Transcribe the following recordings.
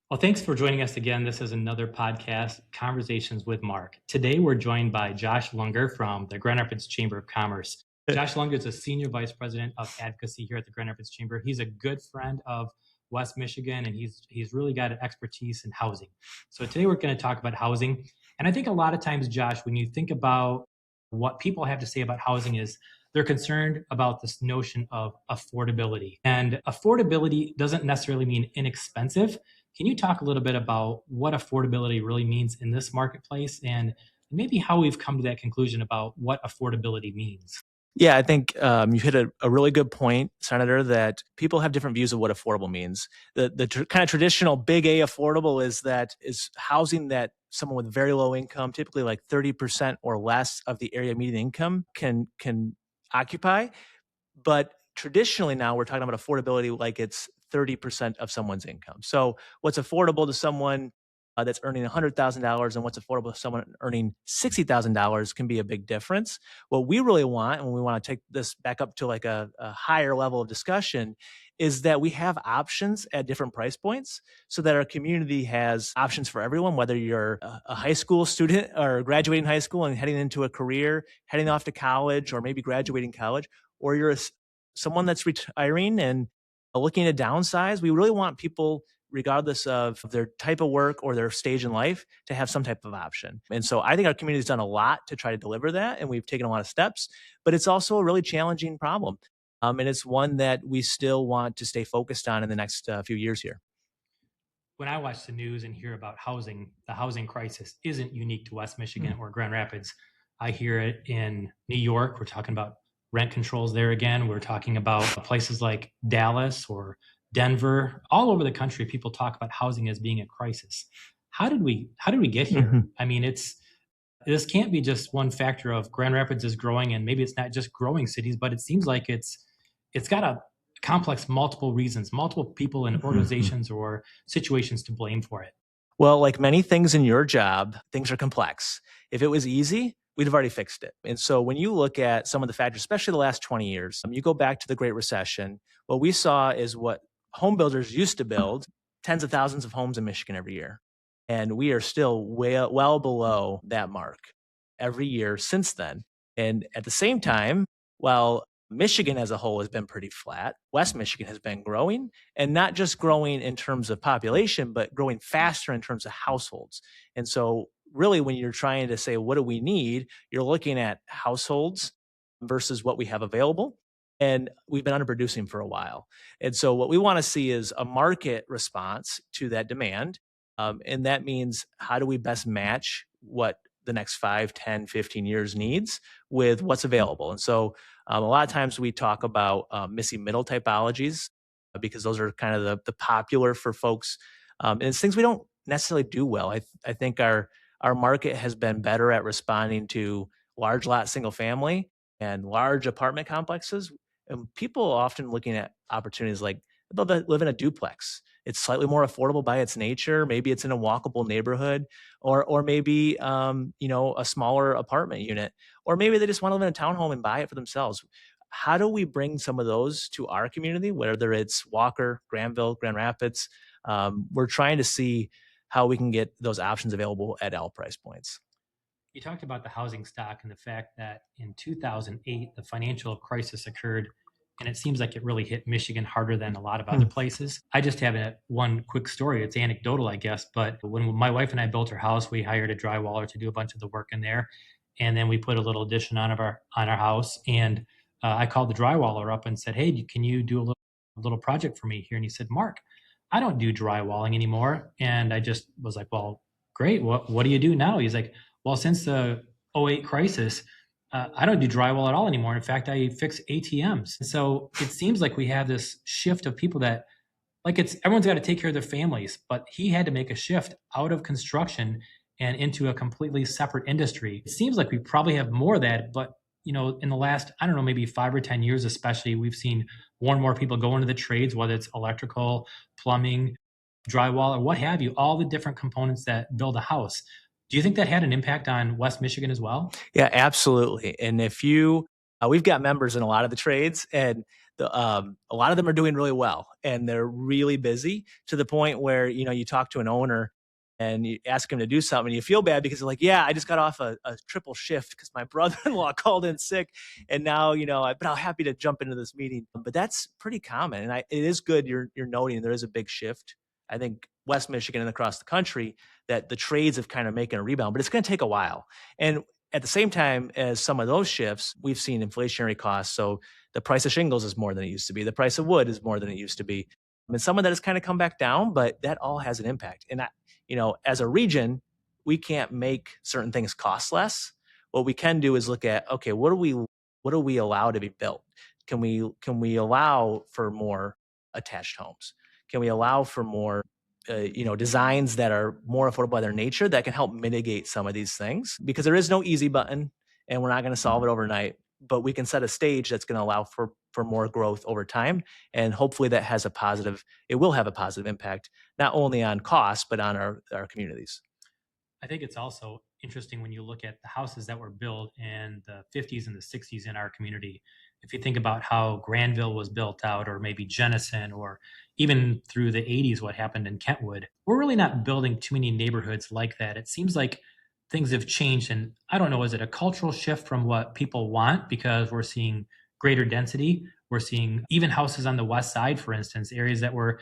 Well, thanks for joining us again. This is another podcast, Conversations with Mark. Today, we're joined by Josh Lunger from the Grand Rapids Chamber of Commerce. Josh Lunger is a senior vice president of advocacy here at the Grand Rapids Chamber. He's a good friend of West Michigan, and he's really got an expertise in housing. So today, we're going to talk about housing. And I think a lot of times, Josh, when you think about what people have to say about housing is they're concerned about this notion of affordability. And affordability doesn't necessarily mean inexpensive. Can you talk a little bit about what affordability really means in this marketplace and maybe how we've come to that conclusion about what affordability means? Yeah, I think you hit a really good point, Senator, that people have different views of what affordable means. The kind of traditional big A affordable is housing that someone with very low income, typically like 30% or less of the area median income can occupy. But traditionally now we're talking about affordability like it's 30% of someone's income. So what's affordable to someone that's earning $100,000 and what's affordable to someone earning $60,000 can be a big difference. What we really want, and we want to take this back up to like a higher level of discussion, is that we have options at different price points so that our community has options for everyone, whether you're a high school student or graduating high school and heading into a career, heading off to college, or maybe graduating college, or you're someone that's retiring and looking to downsize. We really want people, regardless of their type of work or their stage in life, to have some type of option. And so I think our community has done a lot to try to deliver that, and we've taken a lot of steps, but it's also a really challenging problem. And it's one that we still want to stay focused on in the next few years here. When I watch the news and hear about housing, the housing crisis isn't unique to West Michigan or Grand Rapids. I hear it in New York. We're talking about rent controls there again. We're talking about places like Dallas or Denver. All over the country, people talk about housing as being a crisis. How did we get here? Mhm. I mean, this can't be just one factor of Grand Rapids is growing, and maybe it's not just growing cities, but it seems like it's got a complex, multiple reasons, multiple people and Mhm. organizations or situations to blame for it. Well, like many things in your job, things are complex. If it was easy, we'd have already fixed it. And so when you look at some of the factors, especially the last 20 years, you go back to the Great Recession, what we saw is what home builders used to build tens of thousands of homes in Michigan every year. And we are still well below that mark every year since then. And at the same time, while Michigan as a whole has been pretty flat, West Michigan has been growing, and not just growing in terms of population, but growing faster in terms of households. And so, really, when you're trying to say, what do we need, you're looking at households versus what we have available. And we've been underproducing for a while. And so, what we want to see is a market response to that demand. And that means how do we best match what the next 5, 10, 15 years needs with what's available. And so a lot of times we talk about missing middle typologies because those are kind of the popular for folks. And it's things we don't necessarily do well. I think our market has been better at responding to large lot single family and large apartment complexes. And people often looking at opportunities like they'll live in a duplex. It's slightly more affordable by its nature. Maybe it's in a walkable neighborhood, or maybe a smaller apartment unit, or maybe they just want to live in a townhome and buy it for themselves. How do we bring some of those to our community, whether it's Walker, Granville, Grand Rapids? We're trying to see how we can get those options available at all price points. You talked about the housing stock and the fact that in 2008, the financial crisis occurred, and it seems like it really hit Michigan harder than a lot of other Hmm. places. I just have one quick story. It's anecdotal, I guess, but when my wife and I built our house, we hired a drywaller to do a bunch of the work in there, and then we put a little addition on our house. And I called the drywaller up and said, "Hey, can you do a little project for me here?" And he said, "Mark, I don't do drywalling anymore." And I just was like, "Well, great. What do you do now?" He's like, "Well, since the '08 crisis, I don't do drywall at all anymore. In fact, I fix ATMs." So it seems like we have this shift of people that like it's everyone's got to take care of their families, but he had to make a shift out of construction and into a completely separate industry. It seems like we probably have more of that, but in the last, I don't know, maybe 5 or 10 years, especially, we've seen more and more people go into the trades, whether it's electrical, plumbing, drywall, or what have you, all the different components that build a house. Do you think that had an impact on West Michigan as well? Yeah, absolutely. And if you, we've got members in a lot of the trades, and A lot of them are doing really well, and they're really busy to the point where, you talk to an owner and you ask him to do something, and you feel bad because they're like, yeah, I just got off a triple shift because my brother-in-law called in sick. And now, I've been happy to jump into this meeting. But that's pretty common. And it is good you're noting there is a big shift. I think West Michigan and across the country that the trades have kind of making a rebound, but it's going to take a while. And at the same time as some of those shifts, we've seen inflationary costs. So the price of shingles is more than it used to be. The price of wood is more than it used to be. I mean, some of that has kind of come back down, but that all has an impact. And as a region, we can't make certain things cost less. What we can do is look at, okay, what do we allow to be built? Can we allow for more attached homes? Can we allow for more designs that are more affordable by their nature that can help mitigate some of these things? Because there is no easy button, and we're not going to solve it overnight, but we can set a stage that's going to allow for more growth over time. And hopefully it will have a positive impact, not only on costs, but on our communities. I think it's also interesting when you look at the houses that were built in the 50s and the 60s in our community. If you think about how Granville was built out, or maybe Jennison, or even through the 80s, what happened in Kentwood, we're really not building too many neighborhoods like that. It seems like things have changed. And I don't know, is it a cultural shift from what people want because we're seeing greater density? We're seeing even houses on the west side, for instance, areas that were,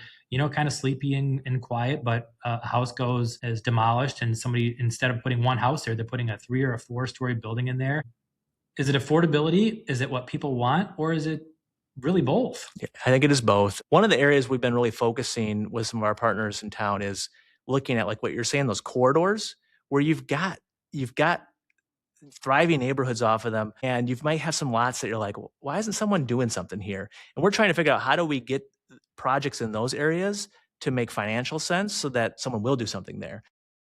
kind of sleepy and quiet, but a house is demolished, and somebody, instead of putting one house there, they're putting a 3 or a 4-story building in there. Is it affordability? Is it what people want? Or is it really both? Yeah, I think it is both. One of the areas we've been really focusing with some of our partners in town is looking at, like what you're saying, those corridors where you've got thriving neighborhoods off of them, and you might have some lots that you're like, "Well, why isn't someone doing something here?" And we're trying to figure out how do we get projects in those areas to make financial sense so that someone will do something there.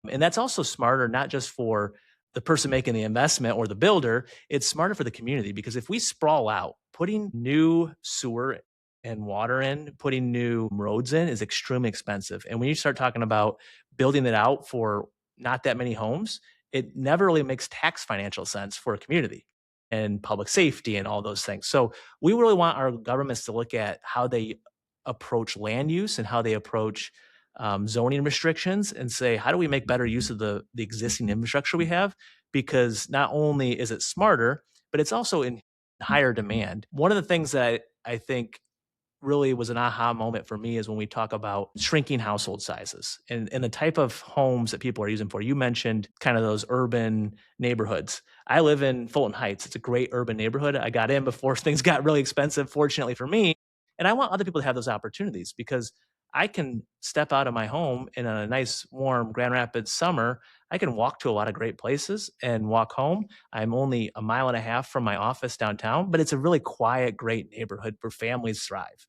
And that's also smarter, not just for the person making the investment or the builder, it's smarter for the community, because if we sprawl out, putting new sewer and water in, putting new roads in is extremely expensive. And when you start talking about building it out for not that many homes, it never really makes tax financial sense for a community and public safety and all those things. So we really want our governments to look at how they approach land use and how they approach zoning restrictions, and say, how do we make better use of the existing infrastructure we have? Because not only is it smarter, but it's also in higher demand. One of the things that I think really was an aha moment for me is when we talk about shrinking household sizes and the type of homes that people are using for. You mentioned kind of those urban neighborhoods. I live in Fulton Heights. It's a great urban neighborhood. I got in before things got really expensive, fortunately for me. And I want other people to have those opportunities, because I can step out of my home in a nice, warm Grand Rapids summer. I can walk to a lot of great places and walk home. I'm only a mile and a half from my office downtown, but it's a really quiet, great neighborhood where families thrive.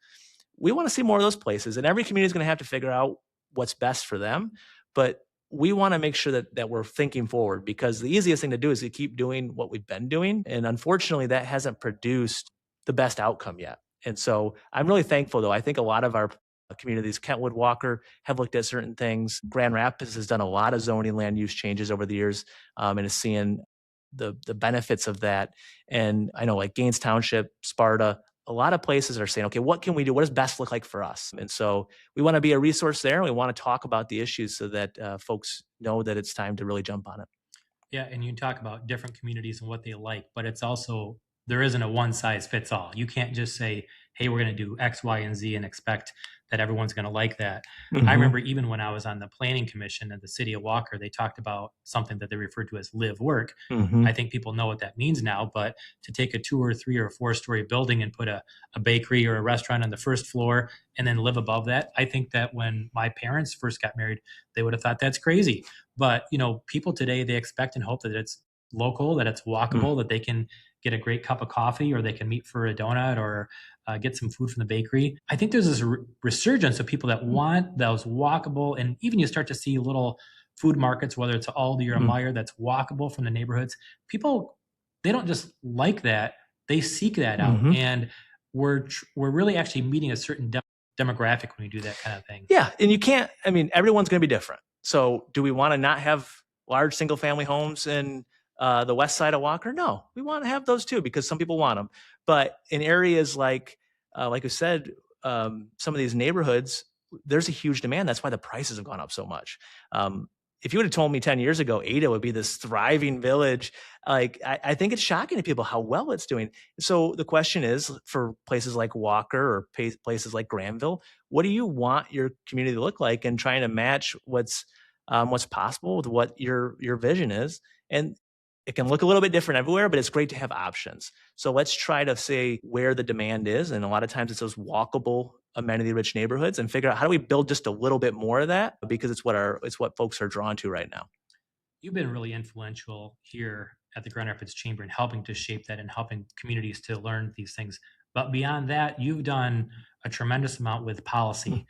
We want to see more of those places, and every community is going to have to figure out what's best for them. But we want to make sure that we're thinking forward, because the easiest thing to do is to keep doing what we've been doing. And unfortunately, that hasn't produced the best outcome yet. And so I'm really thankful, though. I think a lot of our communities, Kentwood, Walker, have looked at certain things. Grand Rapids has done a lot of zoning land use changes over the years, and is seeing the benefits of that. And I know, like Gaines Township, Sparta, a lot of places are saying, okay, what can we do? What does best look like for us? And so we want to be a resource there. We want to talk about the issues so that folks know that it's time to really jump on it. Yeah, and you talk about different communities and what they like, but it's also, there isn't a one size fits all. You can't just say, hey, we're going to do X, Y, and Z and expect that everyone's going to like that. I remember even when I was on the planning commission in the city of Walker, they talked about something that they referred to as live work. I think people know what that means now, but to take a 2 or 3 or 4-story building and put a bakery or a restaurant on the first floor and then live above that, I think that when my parents first got married, they would have thought that's crazy. But, people today, they expect and hope that it's local, that it's walkable, that they can get a great cup of coffee, or they can meet for a donut, or get some food from the bakery. I think there's this resurgence of people that want those walkable, and even you start to see little food markets, whether it's Aldi or Meyer, that's walkable from the neighborhoods. People, they don't just like that; they seek that out, and we're really actually meeting a certain demographic when we do that kind of thing. Yeah, and you can't. I mean, everyone's going to be different. So, do we want to not have large single-family homes in the west side of Walker? No, we want to have those too, because some people want them. But in areas like like I said, some of these neighborhoods, there's a huge demand. That's why the prices have gone up so much. Um, if you would have told me 10 years ago, Ada would be this thriving village, I think it's shocking to people how well it's doing. So the question is for places like Walker or places like Granville, what do you want your community to look like and trying to match what's possible with what your vision is. And it can look a little bit different everywhere, but it's great to have options. So let's try to say where the demand is. And a lot of times it's those walkable, amenity rich neighborhoods and figure out how do we build just a little bit more of that because it's what folks are drawn to right now. You've been really influential here at the Grand Rapids Chamber in helping to shape that and helping communities to learn these things. But beyond that, you've done a tremendous amount with policy.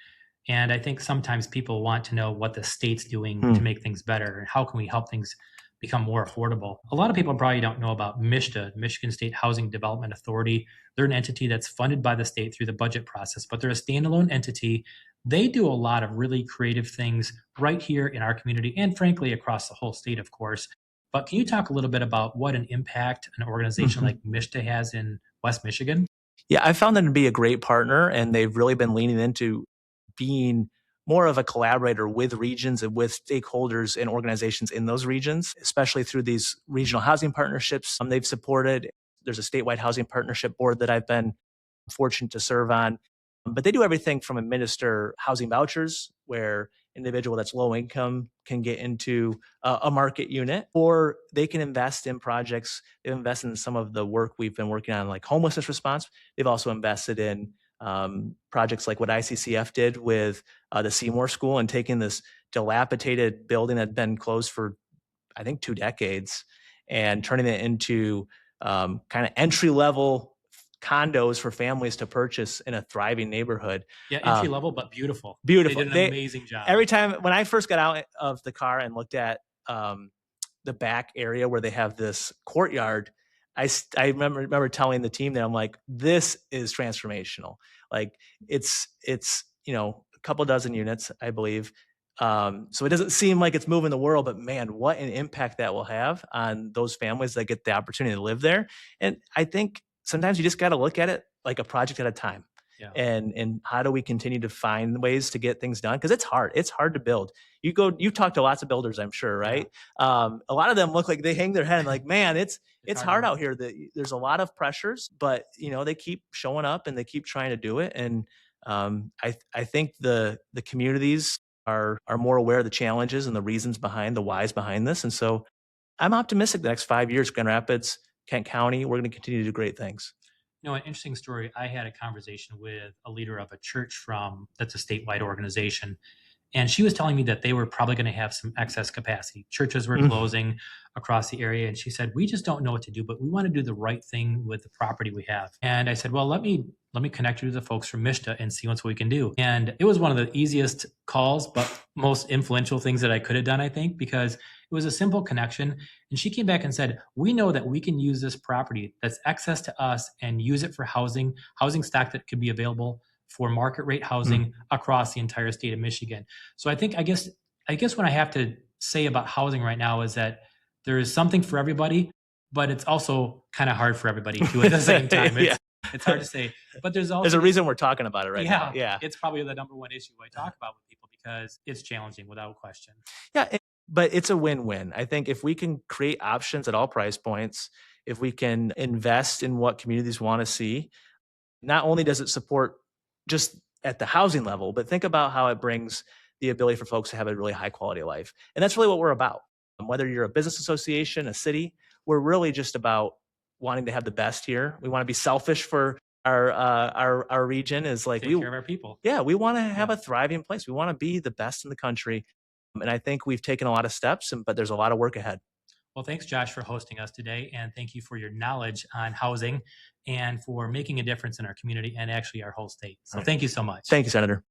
And I think sometimes people want to know what the state's doing to Hmm. make things better and how can we help things become more affordable. A lot of people probably don't know about MISTA, Michigan State Housing Development Authority. They're an entity that's funded by the state through the budget process, but they're a standalone entity. They do a lot of really creative things right here in our community and frankly across the whole state, of course. But can you talk a little bit about what an impact an organization Mhm. like MISTA has in West Michigan? Yeah, I found them to be a great partner, and they've really been leaning into being more of a collaborator with regions and with stakeholders and organizations in those regions, especially through these regional housing partnerships they've supported. There's a statewide housing partnership board that I've been fortunate to serve on. But they do everything from administer housing vouchers, where individual that's low income can get into a market unit, or they can invest in projects. They've invested in some of the work we've been working on, like homelessness response. They've also invested in projects like what ICCF did with the Seymour School and taking this dilapidated building that had been closed for, I think, 2 decades and turning it into kind of entry level condos for families to purchase in a thriving neighborhood. Yeah, Uh, entry level, but beautiful. They Beautiful. did an They amazing job. every time when I first got out of the car and looked at the back area where they have this courtyard, I remember telling the team that I'm like, this is transformational. Like it's a couple dozen units, I believe. So it doesn't seem like it's moving the world, but man, what an impact that will have on those families that get the opportunity to live there. And I think sometimes you just got to look at it like a project at a time. Yeah. And how do we continue to find ways to get things done? Because it's hard to build. You've talked to lots of builders, I'm sure, Yeah. right? A lot of them look like they hang their head and like, man, it's hard work. out here. There's a lot of pressures, but they keep showing up and they keep trying to do it. And I think the communities are more aware of the challenges and the reasons behind the whys behind this. And so I'm optimistic the next 5 years, Grand Rapids, Kent County, we're going to continue to do great things. An interesting story. I had a conversation with a leader of a church that's a statewide organization. And she was telling me that they were probably going to have some excess capacity. Churches were Mm. closing across the area. And she said, we just don't know what to do, but we want to do the right thing with the property we have. And I said, well, let me connect you to the folks from Mishta and see what we can do. And it was one of the easiest calls, but most influential things that I could have done, I think, because it was a simple connection. And she came back and said, we know that we can use this property that's excess to us and use it for housing stock that could be available for market rate Mm. housing across the entire state of Michigan. So I guess what I have to say about housing right now is that there is something for everybody, but it's also kind of hard for everybody too at the same time. Yeah. It's hard to say, but there's There's a also reason we're talking about it right now. yeah, Yeah. it's probably the number one issue I talk about with people because it's challenging without question. Yeah, but it's a win-win. I think if we can create options at all price points, if we can invest in what communities want to see, not only does it support just at the housing level, but think about how it brings the ability for folks to have a really high quality of life. And that's really what we're about. Whether you're a business association, a city, we're really just about wanting to have the best here. We want to be selfish for our region is like Take care of our people. yeah, we want to have Yeah. a thriving place. We want to be the best in the country. And I think we've taken a lot of steps, but there's a lot of work ahead. Well, thanks, Josh, for hosting us today. And thank you for your knowledge on housing and for making a difference in our community and actually our whole state. So All right. thank you so much. Thank you, Senator.